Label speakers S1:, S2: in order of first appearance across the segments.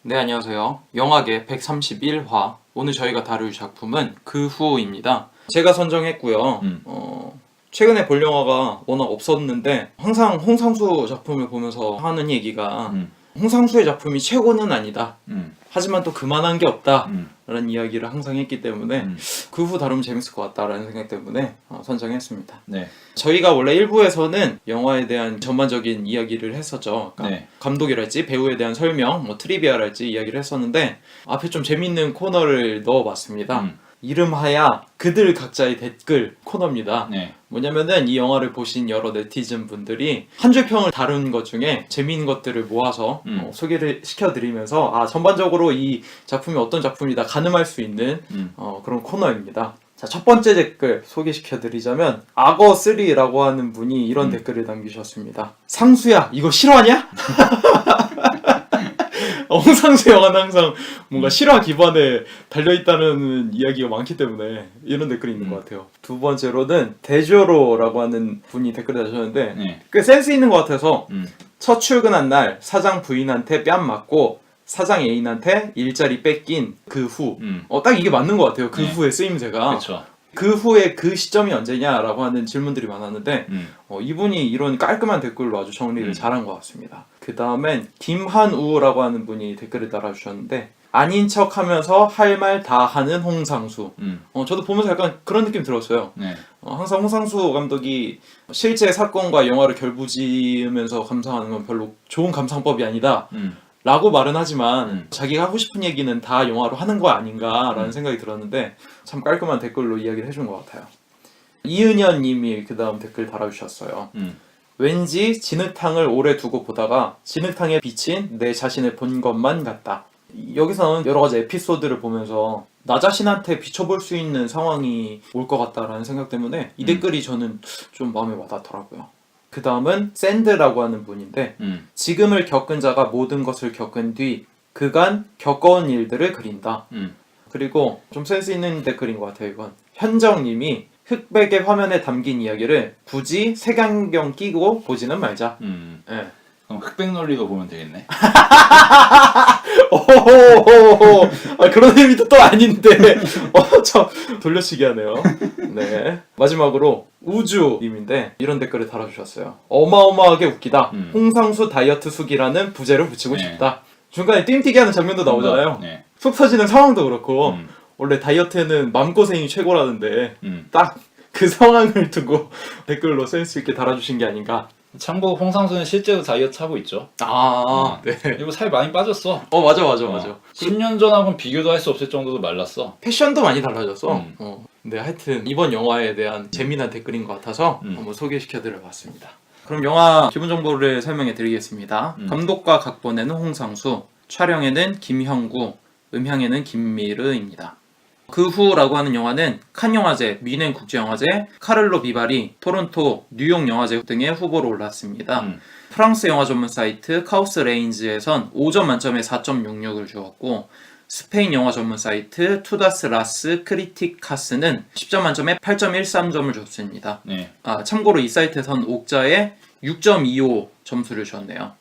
S1: 네, 안녕하세요. 영화계 131화. 오늘 저희가 다룰 작품은 그 후입니다. 제가 선정했고요. 최근에 볼 영화가 워낙 없었는데 항상 홍상수 작품을 보면서 하는 얘기가 홍상수의 작품이 최고는 아니다. 하지만 또 그만한 게 없다. 라는 이야기를 항상 했기 때문에 그 후 다루면 재밌을 것 같다라는 생각 때문에 선정했습니다.
S2: 네.
S1: 저희가 원래 1부에서는 영화에 대한 전반적인 이야기를 했었죠. 그러니까
S2: 네.
S1: 감독이랄지 배우에 대한 설명, 트리비아랄지 이야기를 했었는데 앞에 좀 재밌는 코너를 넣어봤습니다. 이름하야 그들 각자의 댓글 코너입니다.
S2: 네.
S1: 뭐냐면은 이 영화를 보신 여러 네티즌 분들이 한 줄 평을 다룬 것 중에 재미있는 것들을 모아서 소개를 시켜드리면서 전반적으로 이 작품이 어떤 작품이다 가늠할 수 있는 그런 코너입니다. 자, 첫 번째 댓글 소개시켜드리자면 악어3라고 하는 분이 이런 댓글을 남기셨습니다. 상수야, 이거 실화냐? 홍상수 영화는 항상 뭔가 실화 기반에 달려있다는 이야기가 많기 때문에 이런 댓글이 있는 것 같아요. 두 번째로는 대조로라고 하는 분이 댓글을 다셨는데
S2: 네.
S1: 꽤 센스 있는 것 같아서 첫 출근한 날 사장 부인한테 뺨 맞고 사장 애인한테 일자리 뺏긴 그 후. 딱 이게 맞는 것 같아요. 그
S2: 네.
S1: 후의 쓰임새가.
S2: 그렇죠.
S1: 그 후에 그 시점이 언제냐라고 하는 질문들이 많았는데 이분이 이런 깔끔한 댓글로 아주 정리를 잘한 것 같습니다. 그 다음엔 김한우라고 하는 분이 댓글을 달아주셨는데 아닌 척하면서 할 말 다 하는 홍상수. 저도 보면서 약간 그런 느낌 들었어요.
S2: 네.
S1: 항상 홍상수 감독이 실제 사건과 영화를 결부지으면서 감상하는 건 별로 좋은 감상법이 아니다. 라고 말은 하지만 자기가 하고 싶은 얘기는 다 영화로 하는 거 아닌가라는 생각이 들었는데 참 깔끔한 댓글로 이야기를 해준 것 같아요. 이은현 님이 그 다음 댓글 달아주셨어요. 왠지 진흙탕을 오래 두고 보다가 진흙탕에 비친 내 자신을 본 것만 같다. 여기서는 여러 가지 에피소드를 보면서 나 자신한테 비춰볼 수 있는 상황이 올 것 같다라는 생각 때문에 이 댓글이 저는 좀 마음에 와닿더라고요. 그 다음은 샌드라고 하는 분인데 지금을 겪은 자가 모든 것을 겪은 뒤 그간 겪어온 일들을 그린다. 그리고 좀 센스 있는 댓글인 것 같아요. 이건 현정님이 흑백의 화면에 담긴 이야기를 굳이 색안경 끼고 보지는 말자. 네.
S2: 그럼 흑백 논리로 보면 되겠네.
S1: 오호호호. 그런 의미도 또 아닌데 참 돌려치기 하네요. 네. 마지막으로 우주님인데 이런 댓글을 달아주셨어요. 어마어마하게 웃기다. 홍상수 다이어트 숙이라는 부제를 붙이고
S2: 네.
S1: 싶다. 중간에 띵뛰기 하는 장면도 나오잖아요.
S2: 네.
S1: 속 터지는 상황도 그렇고 원래 다이어트는 맘고생이 최고라는데 딱 그 상황을 두고 댓글로 센스 있게 달아주신 게 아닌가.
S2: 참고 홍상수는 실제로 다이어트 하고 있죠.
S1: 네.
S2: 그리고 살 많이 빠졌어.
S1: 맞아.
S2: 10년 전하고는 비교도 할 수 없을 정도로 말랐어.
S1: 패션도 많이 달라졌어. 근데 하여튼 이번 영화에 대한 재미난 댓글인 것 같아서 한번 소개시켜드려봤습니다. 그럼 영화 기본 정보를 설명해 드리겠습니다. 감독과 각본에는 홍상수, 촬영에는 김형구, 음향에는 김미르입니다. 그 후라고 하는 영화는 칸 영화제, 뮌헨 국제영화제, 카를로 비바리, 토론토, 뉴욕 영화제 등의 후보로 올랐습니다. 프랑스 영화 전문 사이트 카우스 레인즈에선 5점 만점에 4.66을 주었고 스페인 영화 전문 사이트 투다스 라스 크리티카스는 10점 만점에 8.13점을 줬습니다.
S2: 네.
S1: 참고로 이 사이트에선 옥자에 6.25 점수를 줬네요.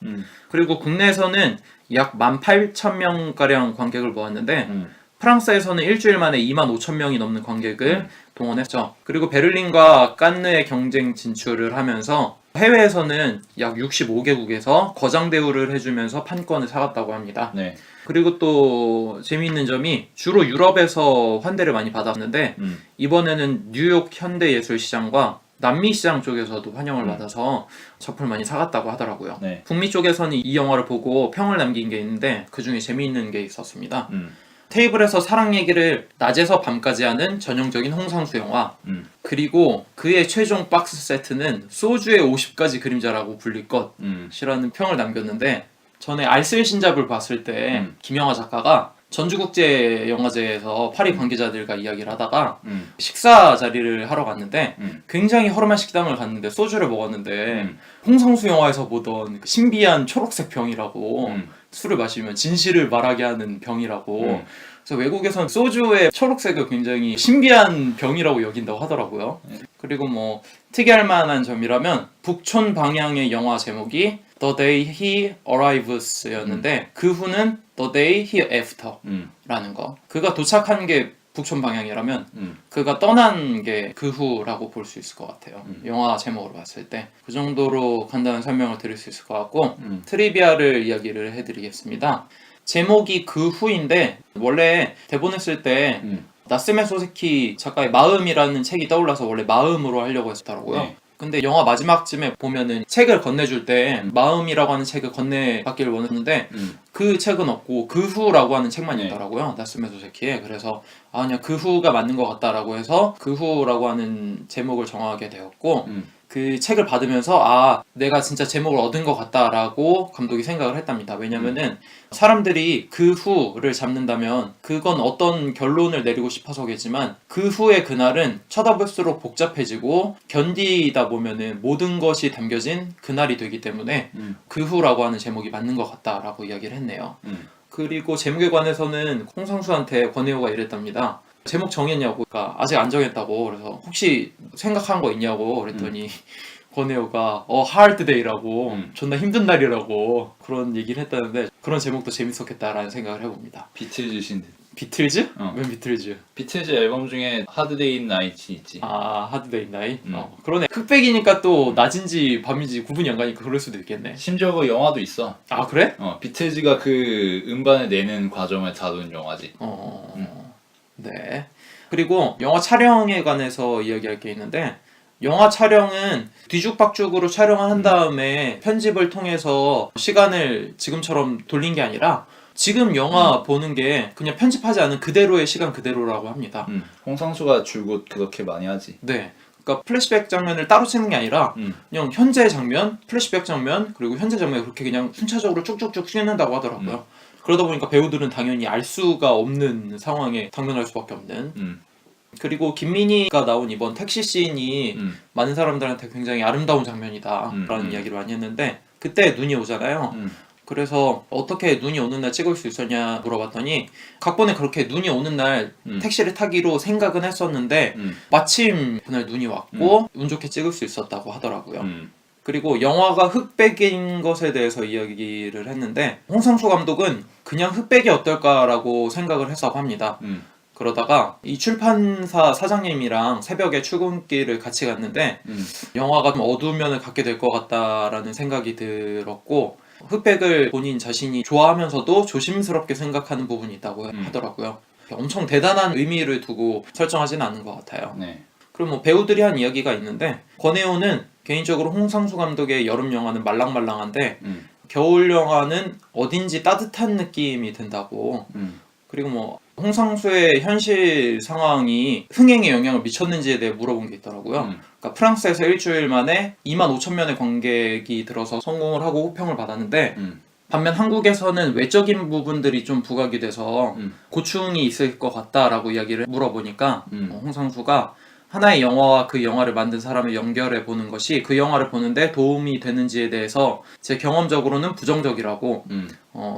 S1: 그리고 국내에서는 약 18,000명가량 관객을 모았는데 프랑스에서는 일주일 만에 25,000명이 넘는 관객을 동원했죠. 그리고 베를린과 칸느의 경쟁 진출을 하면서 해외에서는 약 65개국에서 거장 대우를 해주면서 판권을 사갔다고 합니다.
S2: 네.
S1: 그리고 또 재미있는 점이 주로 유럽에서 환대를 많이 받았는데 이번에는 뉴욕 현대예술시장과 남미 시장 쪽에서도 환영을 받아서 작품을 많이 사갔다고 하더라고요.
S2: 네.
S1: 북미 쪽에서는 이 영화를 보고 평을 남긴 게 있는데 그 중에 재미있는 게 있었습니다. 테이블에서 사랑 얘기를 낮에서 밤까지 하는 전형적인 홍상수 영화. 그리고 그의 최종 박스 세트는 소주의 50가지 그림자라고 불릴 것이라는 평을 남겼는데 전에 알쓸신잡을 봤을 때 김영하 작가가 전주국제영화제에서 파리 관계자들과 이야기를 하다가 식사 자리를 하러 갔는데 굉장히 허름한 식당을 갔는데 소주를 먹었는데 홍상수 영화에서 보던 그 신비한 초록색 병이라고 술을 마시면 진실을 말하게 하는 병이라고 그래서 외국에선 소주의 초록색을 굉장히 신비한 병이라고 여긴다고 하더라고요. 그리고 뭐 특이할 만한 점이라면 북촌 방향의 영화 제목이 The Day He Arrives였는데 그 후는 The Day Hereafter라는 거. 그가 도착한 게 북촌 방향이라면 그가 떠난 게 그 후라고 볼 수 있을 것 같아요. 영화 제목으로 봤을 때 그 정도로 간단한 설명을 드릴 수 있을 것 같고 트리비아를 이야기를 해드리겠습니다. 제목이 그 후인데 원래 대본을 쓸 때 나스메 소세키 작가의 마음이라는 책이 떠올라서 원래 마음으로 하려고 했었더라고요.
S2: 네.
S1: 근데 영화 마지막쯤에 보면은 책을 건네줄 때 마음이라고 하는 책을 건네받기를 원했는데 그 책은 없고 그 후라고 하는 책만
S2: 네.
S1: 있더라고요. 나스메 소세키에. 그래서 아 그냥 그 후가 맞는 것 같다라고 해서 그 후라고 하는 제목을 정하게 되었고 그 책을 받으면서 아 내가 진짜 제목을 얻은 것 같다라고 감독이 생각을 했답니다. 왜냐면은 사람들이 그 후를 잡는다면 그건 어떤 결론을 내리고 싶어서겠지만 그 후의 그날은 쳐다볼수록 복잡해지고 견디다 보면은 모든 것이 담겨진 그날이 되기 때문에 그 후라고 하는 제목이 맞는 것 같다라고 이야기를 했네요. 그리고 제목에 관해서는 홍상수한테 권혜호가 이랬답니다. 제목 정했냐고, 그러니까 아직 안 정했다고. 그래서 혹시 생각한 거 있냐고 그랬더니 권혜호가 hard day라고 존나 힘든 날이라고 그런 얘기를 했다는데 그런 제목도 재밌었겠다라는 생각을 해봅니다.
S2: 비틀즈신 듯.
S1: 비틀즈?
S2: 어.
S1: 왜 비틀즈?
S2: 비틀즈 앨범 중에 하드데이 나이츠 있지.
S1: 아 hard day night? 그러네. 흑백이니까 또 낮인지 밤인지 구분이 안 가니까 그럴 수도 있겠네.
S2: 심지어 그 영화도 있어.
S1: 아 그래?
S2: 비틀즈가 그 음반을 내는 과정을 다룬 영화지.
S1: 네. 그리고 영화 촬영에 관해서 이야기할 게 있는데 영화 촬영은 뒤죽박죽으로 촬영을 한 다음에 편집을 통해서 시간을 지금처럼 돌린 게 아니라 지금 영화 보는 게 그냥 편집하지 않은 그대로의 시간 그대로라고 합니다.
S2: 홍상수가 줄곧 그렇게 많이 하지.
S1: 네. 그러니까 플래시백 장면을 따로 찍는 게 아니라 그냥 현재 장면, 플래시백 장면, 그리고 현재 장면 그렇게 그냥 순차적으로 쭉쭉쭉 찍는다고 하더라고요. 그러다 보니까 배우들은 당연히 알 수가 없는 상황에 당면할 수밖에 없는. 그리고 김민희가 나온 이번 택시 씬이 많은 사람들한테 굉장히 아름다운 장면이다 라는 이야기를 많이 했는데 그때 눈이 오잖아요. 그래서 어떻게 눈이 오는 날 찍을 수 있었냐 물어봤더니 각본에 그렇게 눈이 오는 날 택시를 타기로 생각은 했었는데 마침 그날 눈이 왔고 운 좋게 찍을 수 있었다고 하더라고요. 그리고 영화가 흑백인 것에 대해서 이야기를 했는데 홍상수 감독은 그냥 흑백이 어떨까라고 생각을 했다고 합니다. 그러다가 이 출판사 사장님이랑 새벽에 출근길을 같이 갔는데 영화가 좀 어두운 면을 갖게 될 것 같다라는 생각이 들었고 흑백을 본인 자신이 좋아하면서도 조심스럽게 생각하는 부분이 있다고 하더라고요. 엄청 대단한 의미를 두고 설정하지는 않은 것 같아요.
S2: 네.
S1: 그리고 뭐 배우들이 한 이야기가 있는데 권혜호는 개인적으로 홍상수 감독의 여름 영화는 말랑말랑한데 겨울 영화는 어딘지 따뜻한 느낌이 든다고. 그리고 뭐 홍상수의 현실 상황이 흥행에 영향을 미쳤는지에 대해 물어본 게 있더라고요. 그러니까 프랑스에서 일주일 만에 25,000명의 관객이 들어서 성공을 하고 호평을 받았는데 반면 한국에서는 외적인 부분들이 좀 부각이 돼서 고충이 있을 것 같다라고 이야기를 물어보니까 홍상수가 하나의 영화와 그 영화를 만든 사람을 연결해 보는 것이 그 영화를 보는데 도움이 되는지에 대해서 제 경험적으로는 부정적이라고.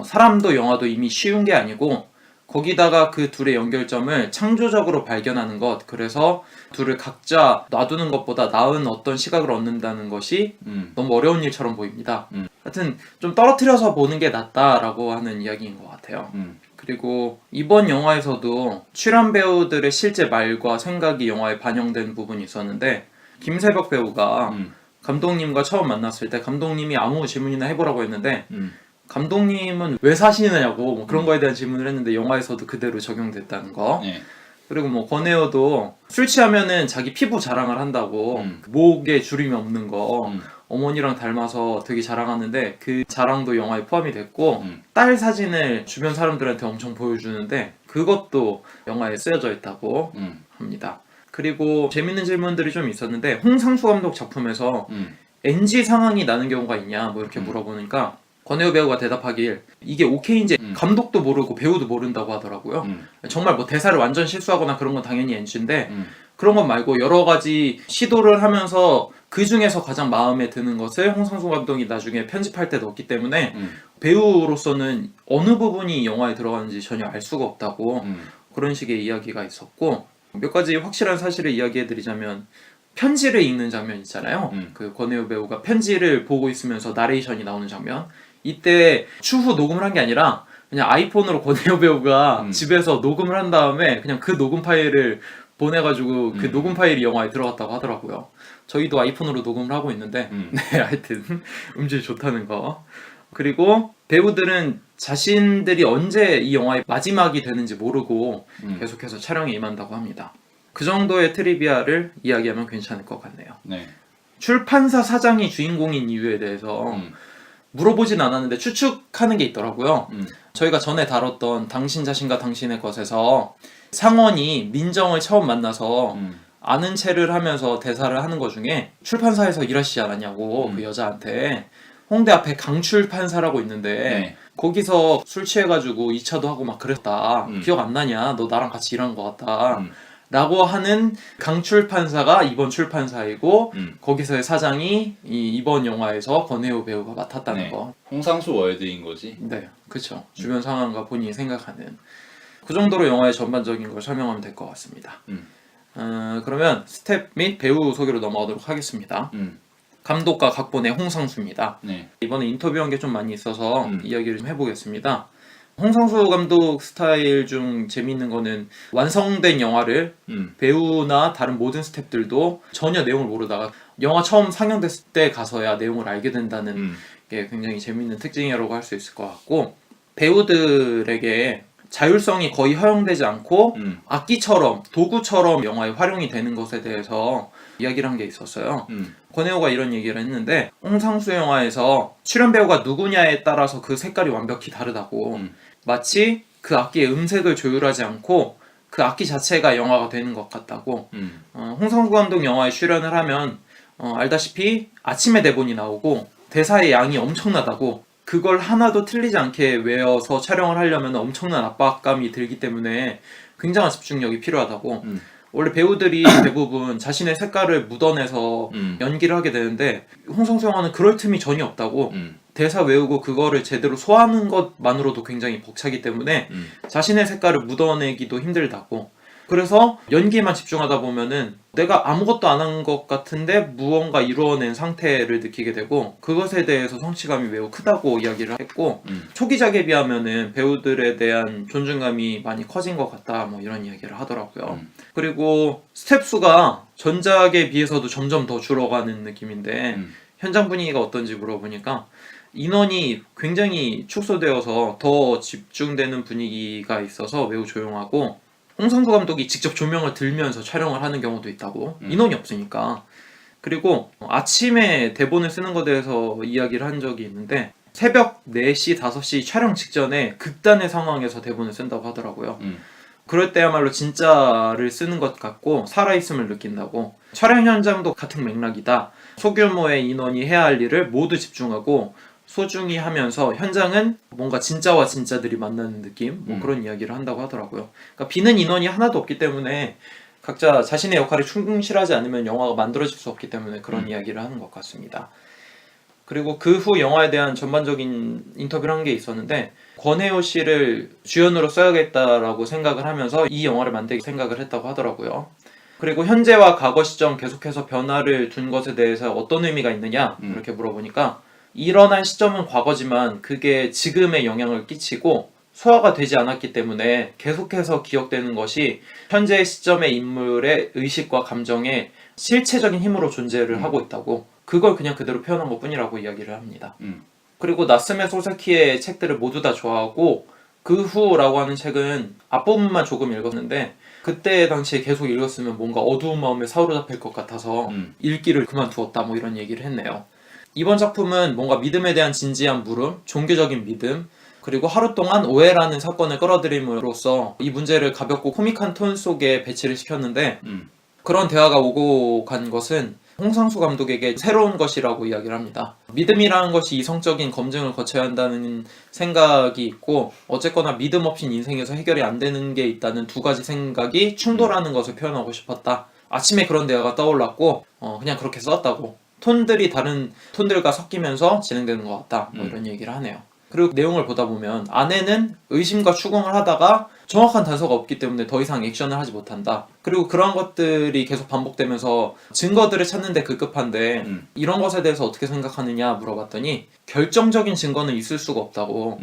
S1: 사람도 영화도 이미 쉬운 게 아니고 거기다가 그 둘의 연결점을 창조적으로 발견하는 것, 그래서 둘을 각자 놔두는 것보다 나은 어떤 시각을 얻는다는 것이 너무 어려운 일처럼 보입니다. 하여튼 좀 떨어뜨려서 보는 게 낫다라고 하는 이야기인 것 같아요. 그리고 이번 영화에서도 출연 배우들의 실제 말과 생각이 영화에 반영된 부분이 있었는데 김세벽 배우가 감독님과 처음 만났을 때 감독님이 아무 질문이나 해보라고 했는데 감독님은 왜 사시느냐고 뭐 그런 거에 대한 질문을 했는데 영화에서도 그대로 적용됐다는 거.
S2: 네.
S1: 그리고 뭐 권혜호도 술 취하면은 자기 피부 자랑을 한다고 목에 주름이 없는 거 어머니랑 닮아서 되게 자랑하는데 그 자랑도 영화에 포함이 됐고 딸 사진을 주변 사람들한테 엄청 보여주는데 그것도 영화에 쓰여져 있다고 합니다. 그리고 재밌는 질문들이 좀 있었는데 홍상수 감독 작품에서 NG 상황이 나는 경우가 있냐 뭐 이렇게 물어보니까 권혜호 배우가 대답하길 이게 오케이인지 감독도 모르고 배우도 모른다고 하더라고요. 정말 뭐 대사를 완전 실수하거나 그런 건 당연히 NG인데 그런 것 말고 여러 가지 시도를 하면서 그 중에서 가장 마음에 드는 것을 홍상수 감독이 나중에 편집할 때 넣었기 때문에 배우로서는 어느 부분이 영화에 들어가는지 전혀 알 수가 없다고 그런 식의 이야기가 있었고 몇 가지 확실한 사실을 이야기해드리자면 편지를 읽는 장면 있잖아요.
S2: 음.
S1: 그 권혜우 배우가 편지를 보고 있으면서 나레이션이 나오는 장면. 이때 추후 녹음을 한 게 아니라 그냥 아이폰으로 권혜우 배우가 집에서 녹음을 한 다음에 그냥 그 녹음 파일을 보내가지고 그 녹음 파일이 영화에 들어갔다고 하더라고요. 저희도 아이폰으로 녹음을 하고 있는데 네, 하여튼 음질이 좋다는 거. 그리고 배우들은 자신들이 언제 이 영화의 마지막이 되는지 모르고 계속해서 촬영에 임한다고 합니다. 그 정도의 트리비아를 이야기하면 괜찮을 것 같네요.
S2: 네.
S1: 출판사 사장이 주인공인 이유에 대해서 물어보진 않았는데 추측하는 게 있더라고요. 저희가 전에 다뤘던 당신 자신과 당신의 것에서 상원이 민정을 처음 만나서 아는 체를 하면서 대사를 하는 것 중에 출판사에서 일하시지 않았냐고 그 여자한테. 홍대 앞에 강출판사라고 있는데
S2: 네.
S1: 거기서 술 취해가지고 2차도 하고 막 그랬다. 기억 안 나냐? 너 나랑 같이 일한 것 같다. 라고 하는 강출판사가 이번 출판사이고 거기서의 사장이 이번 영화에서 권혜우 배우가 맡았다는
S2: 네.
S1: 거.
S2: 홍상수 월드인 거지.
S1: 네, 그렇죠. 주변 상황과 본인이 생각하는 그 정도로 영화의 전반적인 걸 설명하면 될 것 같습니다. 그러면 스텝 및 배우 소개로 넘어가도록 하겠습니다. 감독과 각본의 홍상수입니다.
S2: 네.
S1: 이번에 인터뷰한 게 좀 많이 있어서 이야기를 좀 해보겠습니다. 홍상수 감독 스타일 중 재미있는 거는 완성된 영화를 배우나 다른 모든 스태프들도 전혀 내용을 모르다가 영화 처음 상영됐을 때 가서야 내용을 알게 된다는 게 굉장히 재미있는 특징이라고 할 수 있을 것 같고, 배우들에게 자율성이 거의 허용되지 않고 악기처럼 도구처럼 영화에 활용이 되는 것에 대해서 이야기를 한 게 있었어요. 권혜호가 이런 얘기를 했는데 홍상수 영화에서 출연 배우가 누구냐에 따라서 그 색깔이 완벽히 다르다고. 마치 그 악기의 음색을 조율하지 않고 그 악기 자체가 영화가 되는 것 같다고. 홍상수 감독 영화에 출연을 하면 알다시피 아침에 대본이 나오고 대사의 양이 엄청나다고. 그걸 하나도 틀리지 않게 외워서 촬영을 하려면 엄청난 압박감이 들기 때문에 굉장한 집중력이 필요하다고. 원래 배우들이 대부분 자신의 색깔을 묻어내서 연기를 하게 되는데 홍상수 영화는 그럴 틈이 전혀 없다고. 대사 외우고 그거를 제대로 소화하는 것만으로도 굉장히 벅차기 때문에 자신의 색깔을 묻어내기도 힘들다고. 그래서 연기에만 집중하다 보면은 내가 아무것도 안 한 것 같은데 무언가 이루어낸 상태를 느끼게 되고 그것에 대해서 성취감이 매우 크다고 이야기를 했고, 초기작에 비하면은 배우들에 대한 존중감이 많이 커진 것 같다, 뭐 이런 이야기를 하더라고요. 그리고 스텝 수가 전작에 비해서도 점점 더 줄어가는 느낌인데 현장 분위기가 어떤지 물어보니까 인원이 굉장히 축소되어서 더 집중되는 분위기가 있어서 매우 조용하고, 홍상수 감독이 직접 조명을 들면서 촬영을 하는 경우도 있다고. 인원이 없으니까. 그리고 아침에 대본을 쓰는 것에 대해서 이야기를 한 적이 있는데 새벽 4시, 5시 촬영 직전에 극단의 상황에서 대본을 쓴다고 하더라고요. 그럴 때야말로 진짜를 쓰는 것 같고 살아있음을 느낀다고. 촬영 현장도 같은 맥락이다. 소규모의 인원이 해야 할 일을 모두 집중하고 소중히 하면서 현장은 뭔가 진짜와 진짜들이 만나는 느낌, 뭐 그런 이야기를 한다고 하더라고요. 그러니까 비는 인원이 하나도 없기 때문에 각자 자신의 역할에 충실하지 않으면 영화가 만들어질 수 없기 때문에 그런 이야기를 하는 것 같습니다. 그리고 그 후 영화에 대한 전반적인 인터뷰를 한 게 있었는데 권혜호 씨를 주연으로 써야겠다라고 생각을 하면서 이 영화를 만들기 생각을 했다고 하더라고요. 그리고 현재와 과거 시점 계속해서 변화를 둔 것에 대해서 어떤 의미가 있느냐 이렇게 물어보니까 일어난 시점은 과거지만 그게 지금에 영향을 끼치고 소화가 되지 않았기 때문에 계속해서 기억되는 것이 현재 시점의 인물의 의식과 감정에 실체적인 힘으로 존재를 하고 있다고. 그걸 그냥 그대로 표현한 것 뿐이라고 이야기를 합니다. 그리고 나스메 소세키의 책들을 모두 다 좋아하고 그 후라고 하는 책은 앞부분만 조금 읽었는데 그때 당시에 계속 읽었으면 뭔가 어두운 마음에 사로잡힐 것 같아서 읽기를 그만두었다, 뭐 이런 얘기를 했네요. 이번 작품은 뭔가 믿음에 대한 진지한 물음, 종교적인 믿음, 그리고 하루 동안 오해라는 사건을 끌어들임으로써 이 문제를 가볍고 코믹한 톤 속에 배치를 시켰는데 그런 대화가 오고 간 것은 홍상수 감독에게 새로운 것이라고 이야기를 합니다. 믿음이라는 것이 이성적인 검증을 거쳐야 한다는 생각이 있고 어쨌거나 믿음 없인 인생에서 해결이 안 되는 게 있다는 두 가지 생각이 충돌하는 것을 표현하고 싶었다. 아침에 그런 대화가 떠올랐고 그냥 그렇게 썼다고. 톤들이 다른 톤들과 섞이면서 진행되는 것 같다, 뭐 이런 얘기를 하네요. 그리고 내용을 보다 보면 아내는 의심과 추궁을 하다가 정확한 단서가 없기 때문에 더 이상 액션을 하지 못한다. 그리고 그런 것들이 계속 반복되면서 증거들을 찾는 데 급급한데 이런 것에 대해서 어떻게 생각하느냐 물어봤더니 결정적인 증거는 있을 수가 없다고.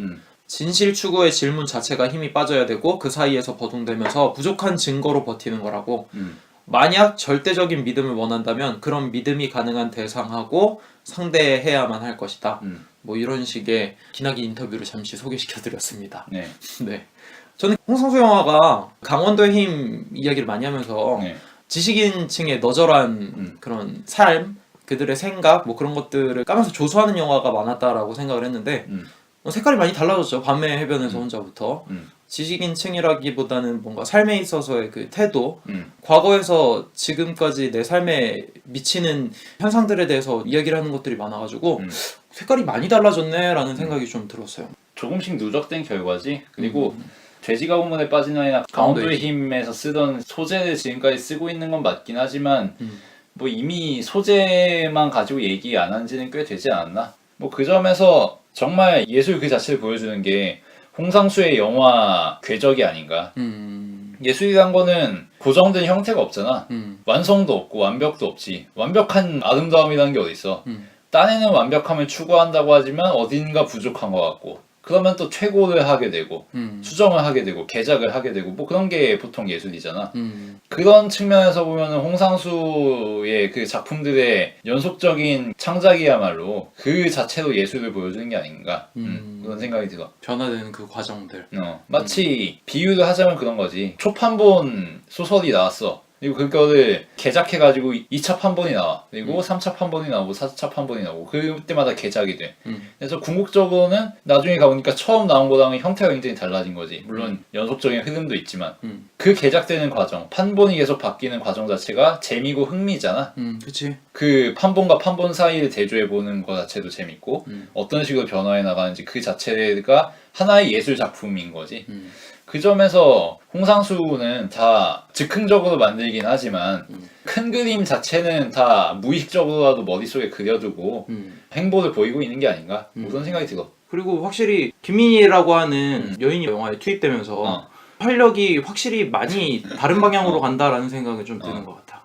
S1: 진실 추구의 질문 자체가 힘이 빠져야 되고 그 사이에서 버둥대면서 부족한 증거로 버티는 거라고. 만약 절대적인 믿음을 원한다면 그런 믿음이 가능한 대상하고 상대해야만 할 것이다. 뭐 이런 식의 기나긴 인터뷰를 잠시 소개시켜드렸습니다.
S2: 네.
S1: 네. 저는 홍상수 영화가 강원도의 힘 이야기를 많이 하면서
S2: 네.
S1: 지식인층의 너절한 그런 삶, 그들의 생각 뭐 그런 것들을 까면서 조소하는 영화가 많았다라고 생각을 했는데 색깔이 많이 달라졌죠. 밤의 해변에서 혼자부터. 지식인층이라기보다는 뭔가 삶에 있어서의 그 태도, 과거에서 지금까지 내 삶에 미치는 현상들에 대해서 이야기를 하는 것들이 많아가지고 색깔이 많이 달라졌네라는 생각이 좀 들었어요.
S2: 조금씩 누적된 결과지. 그리고 돼지 가문에 빠진 아이나 강원도의 힘에서 쓰던 소재를 지금까지 쓰고 있는 건 맞긴 하지만 뭐 이미 소재만 가지고 얘기 안 한 지는 꽤 되지 않았나? 뭐 그 점에서 정말 예술 그 자체를 보여주는 게 홍상수의 영화 궤적이 아닌가. 예술이란 거는 고정된 형태가 없잖아. 완성도 없고 완벽도 없지. 완벽한 아름다움이라는 게 어딨어. 딴에는 완벽함을 추구한다고 하지만 어딘가 부족한 것 같고, 그러면 또 최고를 하게 되고 수정을 하게 되고 개작을 하게 되고 뭐 그런 게 보통 예술이잖아. 그런 측면에서 보면은 홍상수의 그 작품들의 연속적인 창작이야말로 그 자체로 예술을 보여주는 게 아닌가. 그런 생각이 들어.
S1: 변화되는 그 과정들.
S2: 마치 비유를 하자면 그런 거지. 초판본 소설이 나왔어. 그리고 그거를 개작해가지고 2차 판본이 나와. 그리고 3차 판본이 나오고 4차 판본이 나오고 그때마다 개작이 돼. 그래서 궁극적으로는 나중에 가보니까 처음 나온 거랑은 형태가 굉장히 달라진 거지. 물론 연속적인 흐름도 있지만 그 개작되는 과정, 판본이 계속 바뀌는 과정 자체가 재미고 흥미잖아.
S1: 그치.
S2: 그 판본과 판본 사이를 대조해보는 거 자체도 재밌고 어떤 식으로 변화해 나가는지 그 자체가 하나의 예술 작품인 거지. 그 점에서 홍상수는 다 즉흥적으로 만들긴 하지만 큰 그림 자체는 다 무의식적으로라도 머릿속에 그려두고 행보를 보이고 있는 게 아닌가? 뭐 그런 생각이 들어.
S1: 그리고 확실히 김민희라고 하는 여인이 영화에 투입되면서 활력이 확실히 많이 다른 방향으로 간다라는 생각이 좀 드는 것 같아.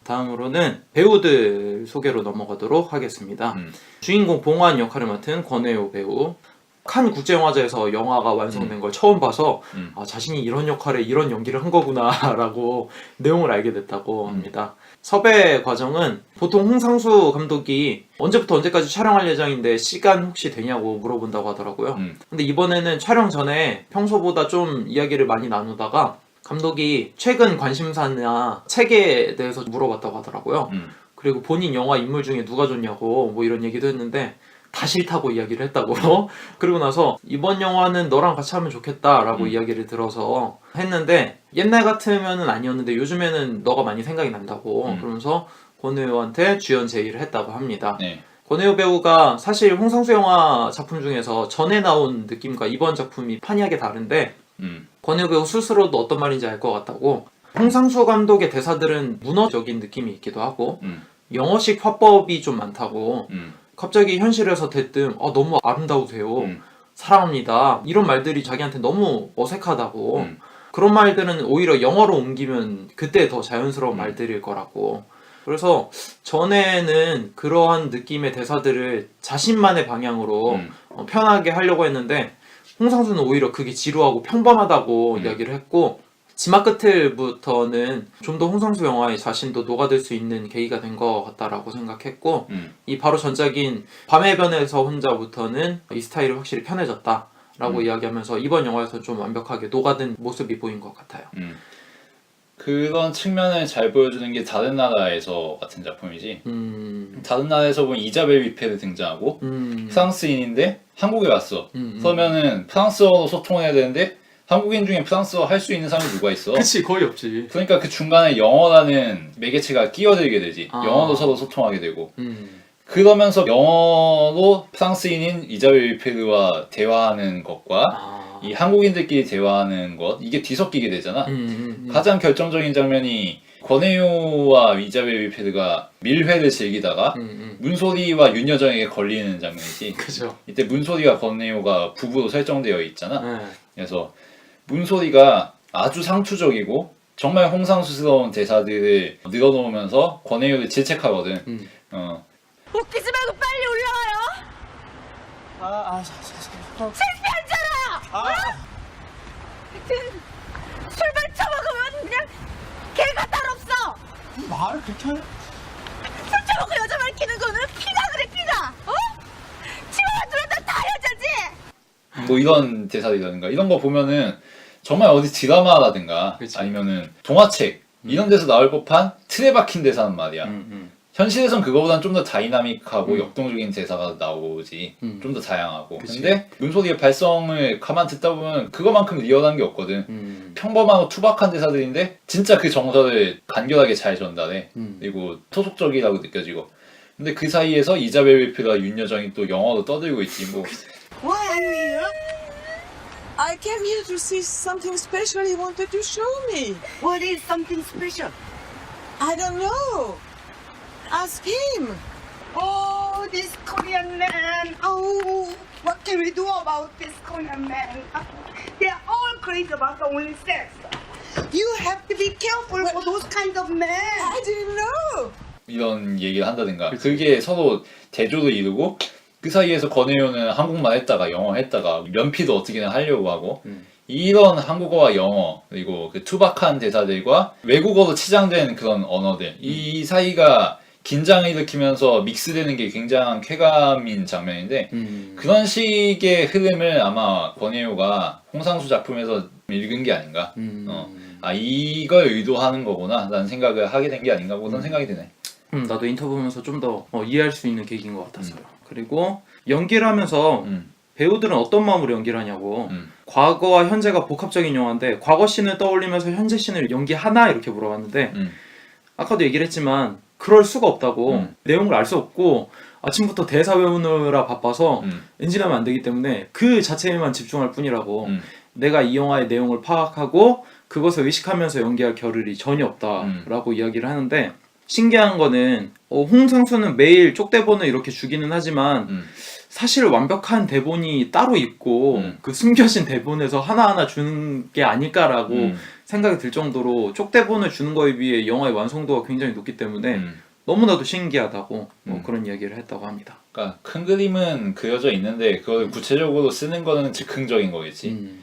S1: 다음으로는 배우들 소개로 넘어가도록 하겠습니다. 주인공 봉환 역할을 맡은 권혜요 배우. 칸 국제영화제에서 영화가 완성된 걸 처음 봐서 아, 자신이 이런 역할에 이런 연기를 한 거구나 라고 내용을 알게 됐다고 합니다. 섭외 과정은 보통 홍상수 감독이 언제부터 언제까지 촬영할 예정인데 시간 혹시 되냐고 물어본다고 하더라고요. 근데 이번에는 촬영 전에 평소보다 좀 이야기를 많이 나누다가 감독이 최근 관심사나 책에 대해서 물어봤다고 하더라고요. 그리고 본인 영화 인물 중에 누가 좋냐고 뭐 이런 얘기도 했는데 다 싫다고 이야기를 했다고. 그리고 나서 이번 영화는 너랑 같이 하면 좋겠다라고 이야기를 들어서 했는데 옛날 같으면은 아니었는데 요즘에는 너가 많이 생각이 난다고 그러면서 권혜요한테 주연 제의를 했다고 합니다.
S2: 네.
S1: 권혜요 배우가 사실 홍상수 영화 작품 중에서 전에 나온 느낌과 이번 작품이 판이하게 다른데 권혜요 배우 스스로도 어떤 말인지 알 것 같다고. 홍상수 감독의 대사들은 문어적인 느낌이 있기도 하고 영어식 화법이 좀 많다고. 갑자기 현실에서 대뜸 너무 아름다우세요. 사랑합니다. 이런 말들이 자기한테 너무 어색하다고. 그런 말들은 오히려 영어로 옮기면 그때 더 자연스러운 말들일 거라고. 그래서 전에는 그러한 느낌의 대사들을 자신만의 방향으로 편하게 하려고 했는데 홍상수는 오히려 그게 지루하고 평범하다고 이야기를 했고 지막 끝을부터는 좀 더 홍상수 영화의 자신도 녹아들 수 있는 계기가 된 것 같다라고 생각했고 이 바로 전작인 밤의 해변에서 혼자부터는 이 스타일이 확실히 편해졌다라고 이야기하면서 이번 영화에서 좀 완벽하게 녹아든 모습이 보인 것 같아요.
S2: 그런 측면을 잘 보여주는 게 다른 나라에서 같은 작품이지. 다른 나라에서 보면 이자벨 위페르 등장하고 프랑스인인데 한국에 왔어. 그러면은 프랑스어로 소통해야 되는데 한국인 중에 프랑스어 할 수 있는 사람이 누가 있어?
S1: 그치, 거의 없지.
S2: 그러니까 그 중간에 영어라는 매개체가 끼어들게 되지. 영어로 서로 소통하게 되고. 그러면서 영어로 프랑스인인 이자벨 위페르와 대화하는 것과 이 한국인들끼리 대화하는 것 이게 뒤섞이게 되잖아. 가장 결정적인 장면이 권혜요와 이자벨 위필드가 밀회를 즐기다가 문소리와 윤여정에게 걸리는 장면이지.
S1: 그죠.
S2: 이때 문소리와 권혜요가 부부로 설정되어 있잖아.
S1: 네.
S2: 그래서 문소리가 아주 상투적이고 정말 홍상수스러운 대사들을 늘어놓으면서 권혜요를 질책하거든.
S3: 웃기지 말고 빨리 올라와요. 창피하잖아. 하여튼 술만 처먹으면 그냥 개가 딸 없어.
S4: 말을 그렇게 하냐?
S3: 술 처먹고 여자 밝히는 거는 피가 그래 피가. 어? 치마만 들었다 다 여자지.
S2: 뭐 이런 대사들이라든가 이런 거 보면은 정말 어디 드라마라든가
S1: 그치.
S2: 아니면은 동화책 이런 데서 나올 법한 틀에 박힌 대사는 말이야. 현실에선 그거보단 좀 더 다이나믹하고 역동적인 대사가 나오지. 좀 더 다양하고.
S1: 그치.
S2: 근데 문소리의 발성을 가만 듣다 보면 그거만큼 리얼한 게 없거든. 평범하고 투박한 대사들인데 진짜 그 정서를 간결하게 잘 전달해. 그리고 토속적이라고 느껴지고. 근데 그 사이에서 이자벨 위필과 윤여정이 또 영어로 떠들고 있지. 뭐
S4: Why are you here? I came here to see something special he wanted to show me.
S3: What is something special?
S4: I don't know. Ask him.
S3: Oh, this Korean man. Oh, what can we do about this Korean man? They are all crazy about the only sex. You have to be careful for those kind of men.
S4: I didn't know.
S2: 이런 얘기를 한다든가. 그게 서로 대조를 이루고 그 사이에서 권혜요는 한국말 했다가 영어 했다가 면피도 어떻게든 하려고 하고 이런 한국어와 영어 그리고 그 투박한 대사들과 외국어로 치장된 그런 언어들 이 사이가 긴장을 일으키면서 믹스되는 게 굉장한 쾌감인 장면인데 그런 식의 흐름을 아마 권혜요가 홍상수 작품에서 읽은 게 아닌가. 아 이걸 의도하는 거구나 라는 생각을 하게 된 게 아닌가 뭐 그런 생각이 드네.
S1: 나도 인터뷰 보면서 좀 더 이해할 수 있는 계기인 것 같았어요. 그리고 연기를 하면서 배우들은 어떤 마음으로 연기를 하냐고. 과거와 현재가 복합적인 영화인데 과거 씬을 떠올리면서 현재 씬을 연기하나 이렇게 물어봤는데 아까도 얘기를 했지만 그럴 수가 없다고. 내용을 알 수 없고 아침부터 대사 외우느라 바빠서 엔진하면 안 되기 때문에 그 자체에만 집중할 뿐이라고. 내가 이 영화의 내용을 파악하고 그것을 의식하면서 연기할 겨를이 전혀 없다라고 이야기를 하는데 신기한 거는 홍상수는 매일 쪽대본을 이렇게 주기는 하지만 사실 완벽한 대본이 따로 있고 그 숨겨진 대본에서 하나하나 주는 게 아닐까라고 생각이 들 정도로 쪽대본을 주는 거에 비해 영화의 완성도가 굉장히 높기 때문에 너무나도 신기하다고 그런 이야기를 했다고 합니다.
S2: 그러니까 큰 그림은 그려져 있는데 그걸 구체적으로 쓰는 거는 즉흥적인 거겠지.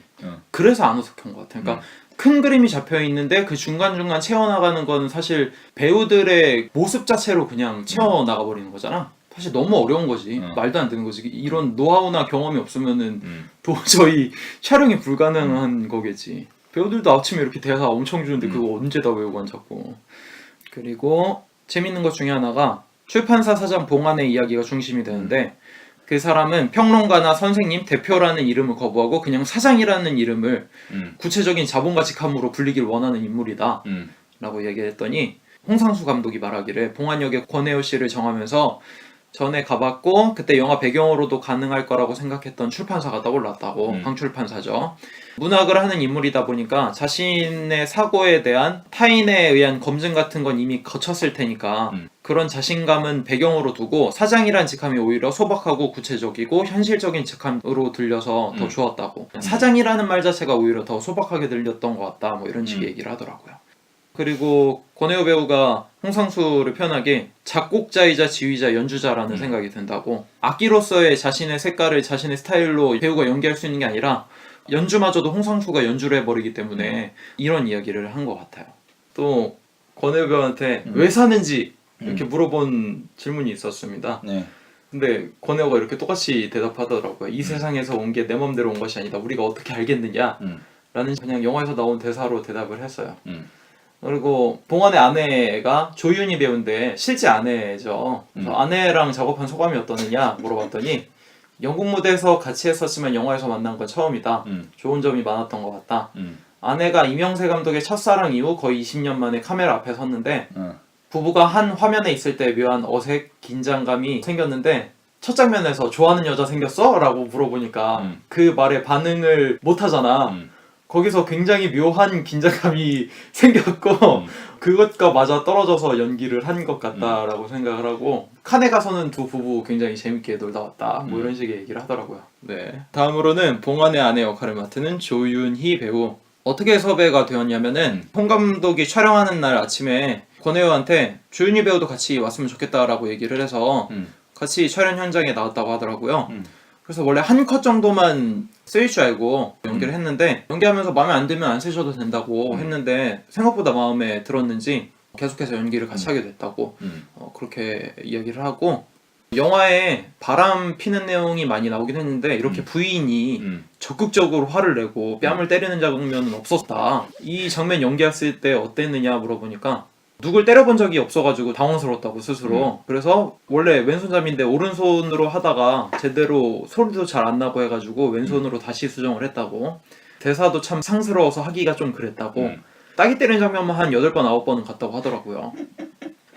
S1: 그래서 안 어색한 것 같아요. 그러니까 큰 그림이 잡혀 있는데 그 중간중간 채워나가는 거는 사실 배우들의 모습 자체로 그냥 채워나가 버리는 거잖아. 사실 너무 어려운 거지. 말도 안 되는 거지. 이런 노하우나 경험이 없으면은 도저히 촬영이 불가능한 거겠지. 배우들도 아침에 이렇게 대사 엄청 주는데 그거 언제 다 외우고 앉았고. 그리고 재밌는 것 중에 하나가 출판사 사장 봉안의 이야기가 중심이 되는데 그 사람은 평론가나 선생님, 대표라는 이름을 거부하고 그냥 사장이라는 이름을 구체적인 자본가 직함으로 불리길 원하는 인물이다 라고 얘기했더니 홍상수 감독이 말하기를 봉안 역의 권혜요 씨를 정하면서 전에 가봤고 그때 영화 배경으로도 가능할 거라고 생각했던 출판사가 떠올랐다고. 방출판사죠. 문학을 하는 인물이다 보니까 자신의 사고에 대한 타인에 의한 검증 같은 건 이미 거쳤을 테니까 그런 자신감은 배경으로 두고 사장이란 직함이 오히려 소박하고 구체적이고 현실적인 직함으로 들려서 더 좋았다고. 사장이라는 말 자체가 오히려 더 소박하게 들렸던 것 같다 뭐 이런 식의 얘기를 하더라고요. 그리고 권혜요 배우가 홍상수를 표현하기 작곡자이자 지휘자, 연주자라는 생각이 든다고. 악기로서의 자신의 색깔을 자신의 스타일로 배우가 연기할 수 있는 게 아니라 연주마저도 홍상수가 연주를 해버리기 때문에 이런 이야기를 한 것 같아요. 또 권혜요 배우한테 왜 사는지 이렇게 물어본 질문이 있었습니다.
S2: 네.
S1: 근데 권혜요가 이렇게 똑같이 대답하더라고요. 이 세상에서 온 게 내 맘대로 온 것이 아니다. 우리가 어떻게 알겠느냐? 라는 그냥 영화에서 나온 대사로 대답을 했어요. 그리고 봉안의 아내가 조윤희 배우인데 실제 아내죠. 그래서 아내랑 작업한 소감이 어떠느냐 물어봤더니 영국 무대에서 같이 했었지만 영화에서 만난 건 처음이다. 좋은 점이 많았던 것 같다. 아내가 이명세 감독의 첫사랑 이후 거의 20년 만에 카메라 앞에 섰는데 부부가 한 화면에 있을 때 묘한 어색, 긴장감이 생겼는데 첫 장면에서 좋아하는 여자 생겼어? 라고 물어보니까 그 말에 반응을 못 하잖아. 거기서 굉장히 묘한 긴장감이 생겼고 그것과 맞아 떨어져서 연기를 한 것 같다라고 생각을 하고 칸에 가서는 두 부부 굉장히 재밌게 놀다 왔다 뭐 이런 식의 얘기를 하더라고요. 네. 다음으로는 봉환의 아내 역할을 맡는 조윤희 배우. 어떻게 섭외가 되었냐면은 홍 감독이 촬영하는 날 아침에 권혜호한테 조윤희 배우도 같이 왔으면 좋겠다라고 얘기를 해서 같이 촬영 현장에 나왔다고 하더라고요. 그래서 원래 한 컷 정도만 쓰일 줄 알고 연기를 했는데 연기하면서 마음에 안 들면 안 쓰셔도 된다고 했는데 생각보다 마음에 들었는지 계속해서 연기를 같이 하게 됐다고 그렇게 이야기를 하고 영화에 바람 피는 내용이 많이 나오긴 했는데 이렇게 부인이 적극적으로 화를 내고 뺨을 때리는 장면은 없었다. 이 장면 연기했을 때 어땠느냐 물어보니까 누굴 때려본 적이 없어가지고 당황스러웠다고 스스로. 그래서 원래 왼손잡이인데 오른손으로 하다가 제대로 소리도 잘 안 나고 해가지고 왼손으로 다시 수정을 했다고. 대사도 참 상스러워서 하기가 좀 그랬다고. 따기 때리는 장면만 한 8번 9번은 갔다고 하더라고요.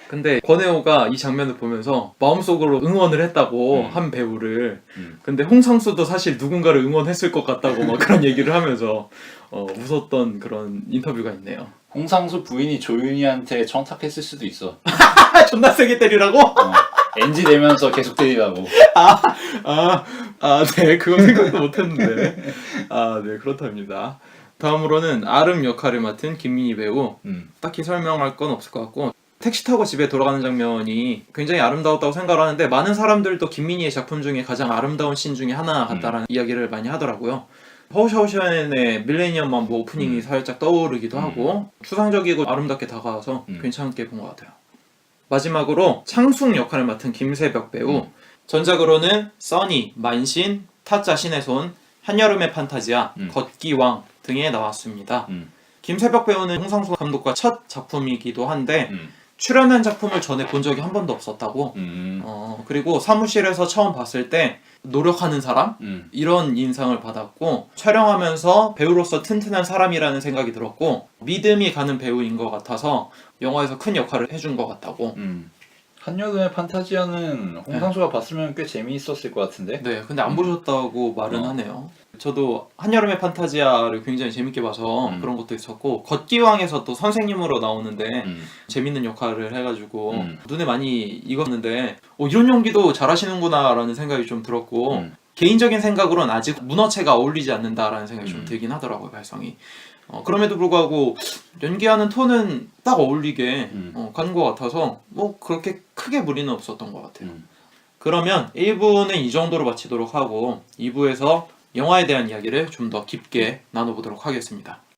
S1: 근데 권혜호가 이 장면을 보면서 마음속으로 응원을 했다고 한 배우를. 근데 홍상수도 사실 누군가를 응원했을 것 같다고 막 그런 얘기를 하면서 웃었던 그런 인터뷰가 있네요.
S2: 홍상수 부인이 조윤희한테 청탁했을 수도 있어.
S1: 존나 세게 때리라고?
S2: NG 되면서 계속 때리라고.
S1: 네, 그건 생각도 못했는데. 네, 그렇답니다. 다음으로는 아름 역할을 맡은 김민희 배우. 딱히 설명할 건 없을 것 같고 택시 타고 집에 돌아가는 장면이 굉장히 아름다웠다고 생각을 하는데 많은 사람들도 김민희의 작품 중에 가장 아름다운 씬 중에 하나 같다라는 이야기를 많이 하더라고요. 허우샤오션의 밀레니엄만 뭐 오프닝이 살짝 떠오르기도 하고 추상적이고 아름답게 다가와서 괜찮게 본 것 같아요. 마지막으로 창숙 역할을 맡은 김세벽 배우. 전작으로는 써니, 만신, 타짜 신의 손, 한여름의 판타지아, 걷기왕 등에 나왔습니다. 김세벽 배우는 홍상수 감독과 첫 작품이기도 한데 출연한 작품을 전에 본 적이 한 번도 없었다고. 그리고 사무실에서 처음 봤을 때 노력하는 사람? 이런 인상을 받았고 촬영하면서 배우로서 튼튼한 사람이라는 생각이 들었고 믿음이 가는 배우인 것 같아서 영화에서 큰 역할을 해준 것 같다고.
S2: 한여름의 판타지아는 홍상수가 봤으면 꽤 재미있었을 것 같은데?
S1: 네, 근데 안 보셨다고 말은 하네요. 저도 한여름의 판타지아를 굉장히 재밌게 봐서 그런 것도 있었고 걷기왕에서 또 선생님으로 나오는데 재밌는 역할을 해가지고 눈에 많이 익었는데 이런 연기도 잘하시는구나 라는 생각이 좀 들었고 개인적인 생각으로는 아직 문어체가 어울리지 않는다라는 생각이 좀 들긴 하더라고요. 발성이. 그럼에도 불구하고 연기하는 톤은 딱 어울리게 가는 것 같아서 뭐 그렇게 크게 무리는 없었던 것 같아요. 그러면 1부는 이 정도로 마치도록 하고 2부에서 영화에 대한 이야기를 좀 더 깊게 나눠보도록 하겠습니다.